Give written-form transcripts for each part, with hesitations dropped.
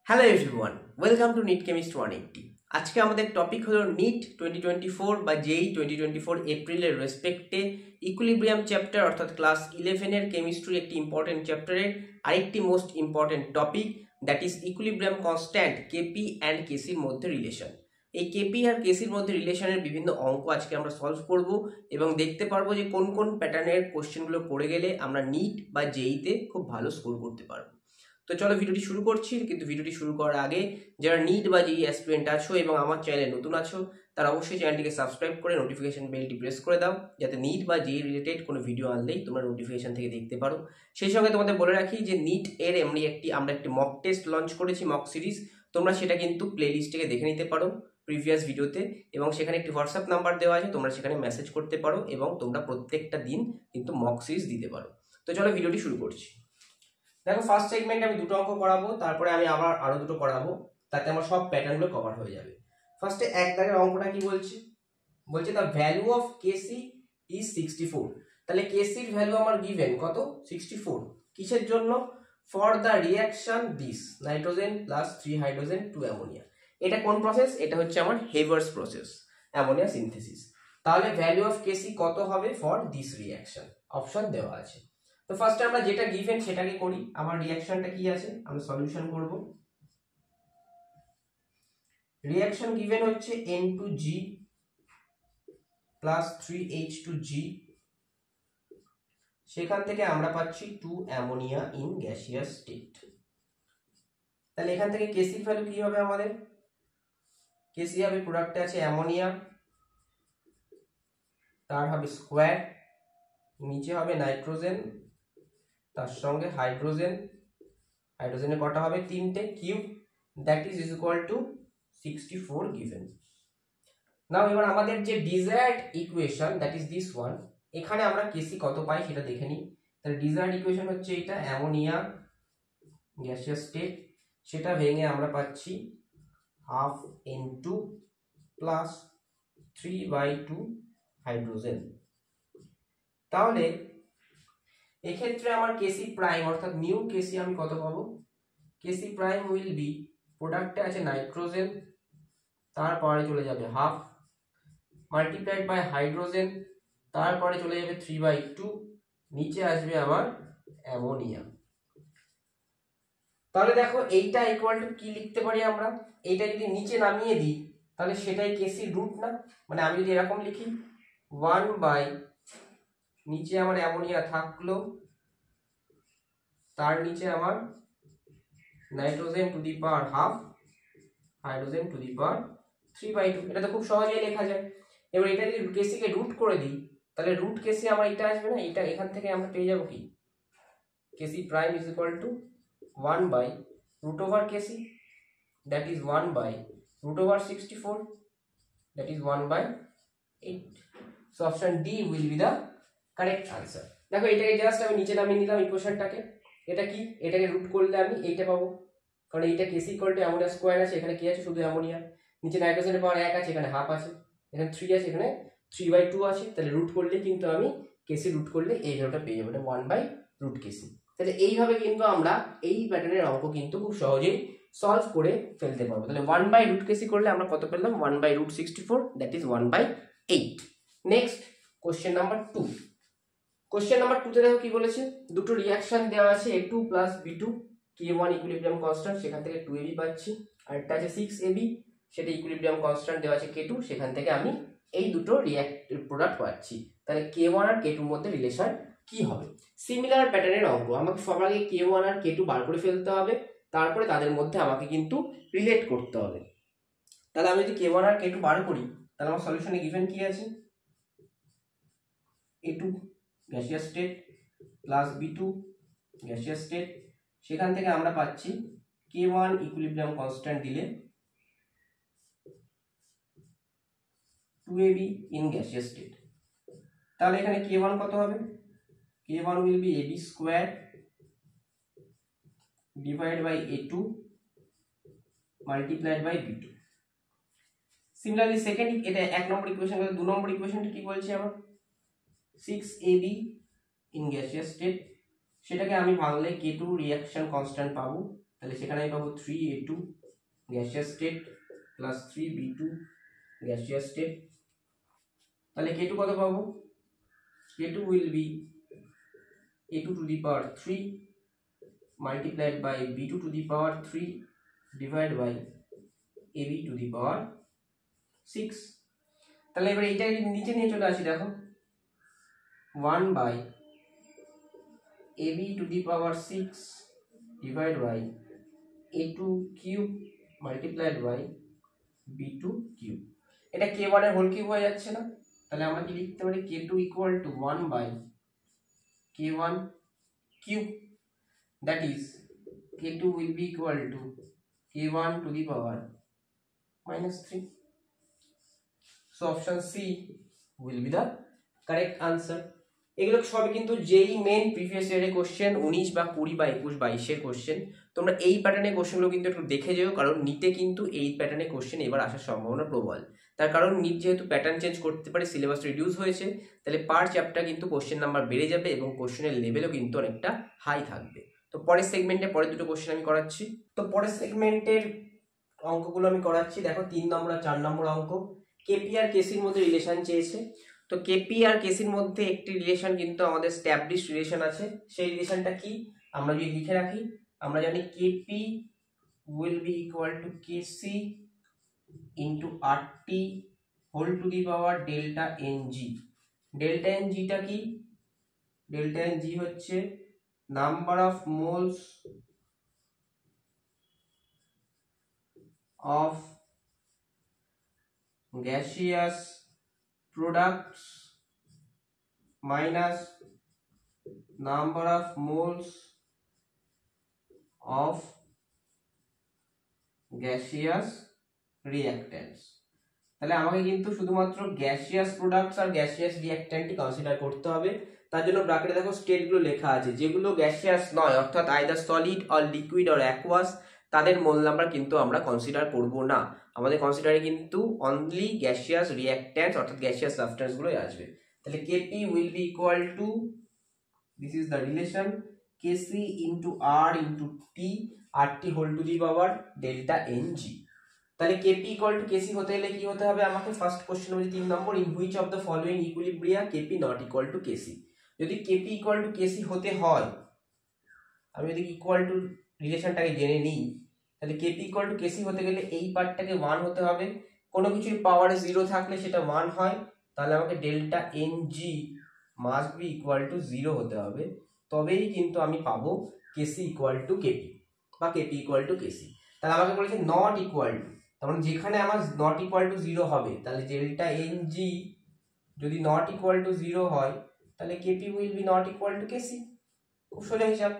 Hello everyone, welcome to NEET chemist 180। আজকে আমাদের topic হলো নিট 2024 বা জেই 2024 এপ্রিলের রেসপেক্টে ইকুইলিব্রিয়াম চ্যাপ্টার অর্থাৎ ক্লাস 11-এর কেমিস্ট্রি একটি ইম্পর্টেন্ট চ্যাপ্টারের আরেকটি most important topic, that is equilibrium constant KP and কেসির মধ্যে রিলেশন। এই কেপি আর কেসির মধ্যে রিলেশনের বিভিন্ন অঙ্ক আজকে আমরা সলভ করব এবং দেখতে পারবো যে কোন কোন প্যাটার্নের কোশ্চেনগুলো করে গেলে আমরা নিট বা জেইতে খুব ভালো স্কোর করতে পারবো। তো চলো ভিডিওটি শুরু করছি, কিন্তু ভিডিওটি শুরু করার আগে যারা নিট বা জেই অ্যাসপিরেন্ট আছো এবং আমার চ্যানেলে নতুন আছো তারা অবশ্যই চ্যানেলটিকে সাবস্ক্রাইব করে নোটিফিকেশন বেলটি প্রেস করে দাও, যাতে নিট বা জেই রিলেটেড কোনো ভিডিও আনলেই তোমরা নোটিফিকেশন থেকে দেখতে পারো। সেই সঙ্গে তোমাদের বলে রাখি যে নিট এর আমরা একটি মক টেস্ট লঞ্চ করেছি, মক সিরিজ। তোমরা সেটা কিন্তু প্লে লিস্ট থেকে দেখে নিতে পারো প্রিভিয়াস ভিডিওতে, এবং সেখানে একটি হোয়াটসঅ্যাপ নাম্বার দেওয়া আছে, তোমরা সেখানে মেসেজ করতে পারো এবং তোমরা প্রত্যেকটা দিন কিন্তু মক সিরিজ দিতে পারো। তো চলো ভিডিওটি শুরু করছি। দেখো, ফার্স্ট সেগমেন্টে আমি দুটো অঙ্ক করাবো, তারপরে আমি আবার আরো দুটো করাবো, তাতে আমার সব প্যাটার্নগুলো কভার হয়ে যাবে। ফার্স্টে এক দাগের অঙ্কটা কি বলছে? বলছে the value of KC is 64। তাহলে কেসির ভ্যালু আমার গিভেন কত? 64। কিসের জন্য? For the reaction this nitrogen plus 3 hydrogen 2 ammonia. এটা কোন প্রসেস? এটা হচ্ছে আমার হেভার্স প্রসেস, অ্যামোনিয়া সিনথেসিস। তাহলে ভ্যালু অফ কেসি কত হবে ফর দিস রিয়াকশন? অপশন দেওয়া আছে। তো ফার্স্টে আমরা যেটা গিভেন সেটাকে করি। আমার রিয়াকশনটা কি আছে আমরা সলিউশন করব। রিয়াকশন গিভেন হচ্ছে N2G প্লাস 3H2G, সেখান থেকে আমরা পাচ্ছি 2 অ্যামোনিয়া ইন গ্যাসিয়াস স্টেট। তাহলে এখান থেকে কেসির ভ্যালু কি হবে আমাদের? কেসি হবে, প্রোডাক্টে আছে অ্যামোনিয়া, তার হবে স্কোয়ার, নিচে হবে নাইট্রোজেন, তার সঙ্গে হাইড্রোজেন, হাইড্রোজেনে কটা হবে? 3টে, cube, that is equal two 64 given. নাও এবার আমাদের যে desired equation, that is this one, এখানে আমরা কেসি কত পাই সেটা দেখে নিই। তাহলে ডিজায়ার্ড ইকুয়েশন হচ্ছে এটা, অ্যামোনিয়া গ্যাসিয়াস স্টেট, সেটা ভেঙে আমরা পাচ্ছি হাফ N2 প্লাস 3/2 হাইড্রোজেন। তাহলে এক্ষেত্রে আমার কেসি প্রাইম অর্থাৎ নিউ কেসি আমি কত পাবো? কেসি প্রাইম উইল বি, প্রোডাক্টে আছে নাইট্রোজেন, তারপরে চলে যাবে হাফ মাল্টিপ্লাইড বাই হাইড্রোজেন, তারপরে চলে যাবে 3/2, নিচে আসবে আমার অ্যামোনিয়া। তাহলে দেখো এইটা ইকুয়াল টু কি লিখতে পারি আমরা? এইটা যদি নিচে নামিয়ে দিই তাহলে সেটাই কেসির রুট না? মানে আমি যদি এরকম লিখি 1 নিচে আমার অ্যামোনিয়া থাকলো, তার নিচে আমার nitrogen to the power half, hydrogen to the power 3/2। এটা তো খুব সহজেই লেখা যায়। এবার এটা যদি কেসিকে রুট করে দিই তাহলে রুট কেসি আমার এটা আসবে না, এটা এখান থেকে আমরা পেয়ে যাবো কি? KC prime is equal to 1/√ওভার KC, that is 1/√64, that is 1/8। So option D will be the correct answer. দেখো এটাকে জাস্ট আমি নিচে নামিয়ে নিলাম ইকুয়েশনটাকে। এটা কি? এটাকে রুট করলে আমি এইটা পাবো, কারণ এইটা কেসি ইকুয়াল টু অ্যামোনিয়া স্কোয়ার আছে, এখানে কি আছে? শুধু অ্যামোনিয়া। নিচে নাইট্রোজেনের পাওয়ার 1 আছে, এখানে হাফ আছে, এখানে 3 আছে, এখানে 3/2 আছে। তাহলে রুট করলে কিন্তু আমি কেসি রুট করলে এই ভ্যালুটা পেয়ে যাবো, 1/√, কেসি। তাহলে এইভাবে কিন্তু আমরা এই প্যাটার্নের অঙ্ক কিন্তু খুব সহজেই সলভ করে ফেলতে পারবো। তাহলে 1/√, কেসি করলে আমরা কত পেলাম? 1/√64, that is 1/8। Next question number 2। Question number 2 তে দেখো কি বলেছে? দুটো রিয়াকশন দেওয়া আছে, A2 plus B2, K1 equilibrium constant, সেখান থেকে 2AB পাচ্ছি, আর একটা আছে 6AB, সেটা ইকুইলিব্রিয়াম কনস্ট্যান্ট দেওয়া আছে K2, সেখান থেকে আমি এই দুটো প্রোডাক্ট পাচ্ছি। তাহলে K1 আর K2 এর মধ্যে রিলেশন কি হবে? সিমিলার প্যাটার্নের অঙ্ক, আমাকে সবার আগে K1 আর K2 বার করে ফেলতে হবে, তারপরে তাদের মধ্যে আমাকে কিন্তু রিলেট করতে হবে। তাহলে আমি যদি K1 আর K2 বার করি তাহলে আমার সলিউশনে গিভেন কি আছে? A2 gaseous state plus B2 gaseous state, সেখান থেকে আমরা পাচ্ছি K1 ইকুইলিব্রিয়াম কনস্ট্যান্ট দিলে 2AB ইন গ্যাসিয়াস স্টেট। তাহলে এখানে K1 কত হবে? K1 will be AB square divided by A2 multiplied by B2. Similarly second, এটা এক নম্বর ইকুয়েশন। দু নম্বর ইকুয়েশনটা কি বলছে আমার? 6AB ইন গ্যাসিয়াস স্টেট, সেটাকে আমি ভাঙলে K2 রিয়াকশন কনস্ট্যান্ট পাবো, তাহলে সেখানে আমি পাবো 3a2 gaseous state plus 3b2 gaseous state. তাহলে k2 কত পাবো? k2 will be a2 to the power 3 multiplied by b2 to the power 3 divided by ab to the power 6। তাহলে এবার এইটা নিচে নিয়ে চলে আসি, দেখো 1 by ab to the power 6 divided by a2 cube multiplied by b2 cube। এটা k1 এর হোল কিউব হয়ে যাচ্ছে না? তাহলে আমরা কি লিখতে পারি? k2 equal to 1 by k1 cube, that is k2 will be equal to k1 to the power minus 3. So option C will be the correct answer. এগুলো সবই কিন্তু যেই মেন প্রিভিয়াস ইয়ারের কোশ্চেন, 19 বা 20 বা 21 22 এর কোশ্চেন। তোমরা এই প্যাটার্নের কোশ্চেনগুলো কিন্তু একটু দেখে যেও, কারণ নিটে কিন্তু এই প্যাটার্নের কোশ্চেন এবার আসার সম্ভাবনা প্রবল। তার কারণ নিট যেহেতু প্যাটার্ন চেঞ্জ করতে পারে, সিলেবাস রিডিউস হয়েছে, তাহলে পার চ্যাপ্টার কিন্তু কোশ্চেন নাম্বার বেড়ে যাবে এবং কোশ্চেনের লেভেলও কিন্তু অনেকটা হাই থাকবে। তো পরের সেগমেন্টে পরের দুটো কোশ্চেন আমি করাচ্ছি। তো পরের সেগমেন্টের অঙ্কগুলো আমি করাচ্ছি। দেখো 3 নম্বর আর 4 নম্বর অঙ্ক। কেপি আর কেসির মধ্যে রিলেশন চেয়েছে। তো কেপি আর কেসির মধ্যে একটি রিলেশন কিন্তু আমাদের স্ট্যাবলিশ রিলেশন আছে। সেই রিলেশনটা কি আমরা যদি লিখে রাখি, আমরা জানি KP will be equal to KC into RT whole to the power delta NG. Delta এনজিটা কি? ডেল্টা এনজি হচ্ছে number of moles of gaseous products minus number of moles of gaseous reactants। তাহলে আমাকে কিন্তু শুধুমাত্র গ্যাসিয়াস প্রোডাক্টস আর gaseous রিঅ্যাক্ট্যান্টই consider করতে হবে। তার জন্য ব্র্যাকেটে দেখো স্টেটগুলো লেখা আছে। যেগুলো গ্যাসিয়াস নয়, অর্থাৎ either solid or liquid or aqueous, তাদের মোল নাম্বার কিন্তু আমরা কনসিডার করব না। আমাদের কনসিডারে কিন্তু অনলি গ্যাসিয়াস রিঅ্যাক্ট্যান্টস অর্থাৎ গ্যাসিয়াস সাবস্টেন্সগুলোই আসবে। তাহলে KP will be equal to, this is the relation, KC into R into T, R T whole to the power delta N G. তাহলে কেপি ইকুয়াল টু কেসি হতে গেলে কি হতে হবে আমাকে? ফার্স্ট কোশ্চেন হচ্ছে 3 নম্বর, in which of the following equilibria KP not equal to KC. যদি কেপি ইকুয়াল টু কেসি হতে হয়, আমি যদি ইকুয়াল টু রিলেশনটাকে জেনে নিই, তাহলে কেপি ইকুয়াল টু কেসি হতে গেলে এই পার্টটাকে 1 হতে হবে। কোনো কিছুর পাওয়ারে 0 থাকলে সেটা 1 হয়, তাহলে আমাকে delta N G must be equal to 0 হতে হবে। তবেই কিন্তু আমি পাবো কেসি ইকুয়াল টু কেপি বা কেপি ইকুয়াল টু কেসি। তাহলে আমাকে বলেছে নট ইকুয়াল টু, তার মানে যেখানে আমার নট ইকুয়াল টু 0 হবে, তাহলে ডেল্টা এন জি যদি নট ইকুয়াল টু 0 হয়, তাহলে KP will be not equal to KC. খুব সোজা হিসাব।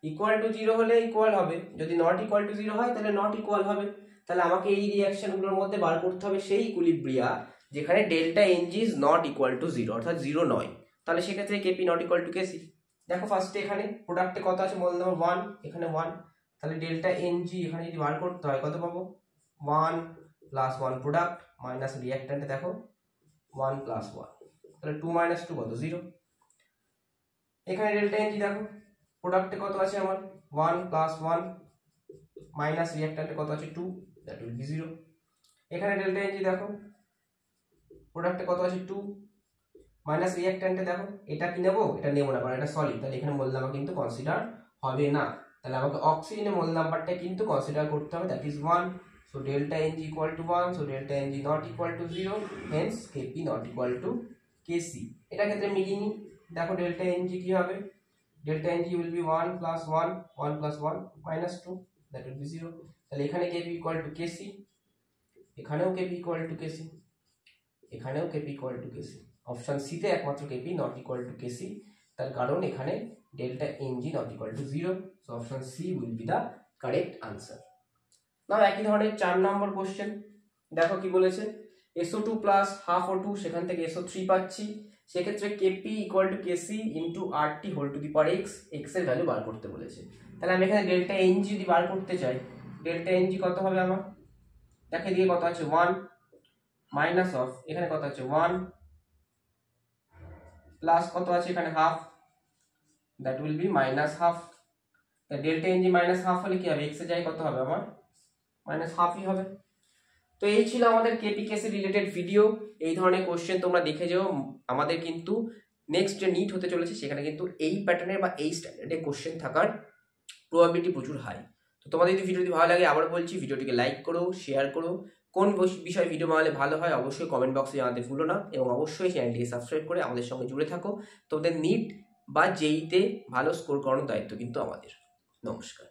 ইকুয়াল টু 0 হলে ইকুয়াল হবে, যদি নট ইকুয়াল টু 0 হয় তাহলে নট ইকুয়াল হবে। তাহলে আমাকে এই রিঅ্যাকশনগুলোর মধ্যে বার করতে হবে সেই ইকুইলিব্রিয়া যেখানে delta N G is not equal to 0, অর্থাৎ 0 নয়। তাহলে সেক্ষেত্রে KP not equal to KC. দেখো ফার্স্টে এখানে প্রোডাক্টে কত আছে? মোল নাম্বার 1, এখানে 1। তাহলে ডেল্টা এনজি এখানে যদি বার করতে হয় কত পাবো? 1 প্লাস 1 প্রোডাক্ট মাইনাস রিঅ্যাক্ট্যান্টে দেখো 1 প্লাস 1, তাহলে 2 মাইনাস 2 কত? 0। এখানে ডেল্টা এনজি দেখো প্রোডাক্টে কত আছে আমার? 1 প্লাস 1 মাইনাস রিঅ্যাক্ট্যান্টে কত আছে? 2, দ্যাট উইল বি 0। এখানে ডেল্টা এনজি দেখো প্রোডাক্টে কত আছে? 2 মাইনাস রিঅ্যাক্ট্যান্টে দেখো, এটা কি নেবো? এটা নেবো না, কারণ এটা সলিড, তাহলে এখানে মোল নাম্বার কিন্তু কনসিডার হবে না। তাহলে আমাকে অক্সিজেনের মোল নাম্বারটা কিন্তু কনসিডার করতে হবে, that is 1। So delta N G equal to 1, so delta NG not equal to 0, hence KP not equal to KC. এটা ক্ষেত্রে মিলিয়ে নিই। দেখো ডেল্টা এনজি কি হবে? Delta N G will be 1 plus 1, 1 plus 1 minus 2, that will be 0। তাহলে এখানে KP equal to KC, এখানেও কেপি ইকুয়াল টু কেসি, এখানেও KP equal to KC. Option C তে একমাত্র KP not equal to KC, তার কারণ এখানে delta NG not equal to 0। So option C will be the correct answer. Now একই ধরনের 4 নম্বর question. দেখো কি বলেছে? SO2 প্লাস হাফ O2, সেখান থেকে SO3 পাচ্ছি। সেক্ষেত্রে KP equal to KC into RT whole to the power X, X এর ভ্যালু বার করতে বলেছে। তাহলে আমি এখানে ডেল্টা এনজি যদি বার করতে চাই, ডেল্টা এনজি কত হবে আমার? দেখে দিয়ে কত আছে? 1 মাইনাস অফ এখানে কত আছে? 1 প্লাস কত আছে এখানে? Half, that will B minus half. তা ডেল্টা এনজি মাইনাস হাফ হলে কি হবে, এক্স এর জায়গায় কত হবে আমার মাইনাস হাফই হবে। তো এই ছিল আমাদের কেপিকেসি রিলেটেড ভিডিও। এই ধরনের কোশ্চেন তোমরা দেখে যেও। আমাদের কিন্তু নেক্সট যে নিট হতে চলেছে সেখানে কিন্তু এই প্যাটার্নের বা এই স্ট্যান্ডার্ডের কোশ্চেন থাকার প্রবাবিলিটি প্রচুর হাই। তো তোমাদের যদি ভিডিওটি ভালো লাগে, আবার বলছি ভিডিওটিকে লাইক করো, শেয়ার করো। কোন বিষয়ে ভিডিও বানালে ভালো হয় অবশ্যই কমেন্ট বক্সে জানাতে ভুলো না, এবং অবশ্যই চ্যানেলটিকে সাবস্ক্রাইব করে আমাদের সঙ্গে জুড়ে থাকো। তোমাদের নিট বা জেইতে ভালো স্কোর করানোর দায়িত্ব কিন্তু আমাদের। নমস্কার।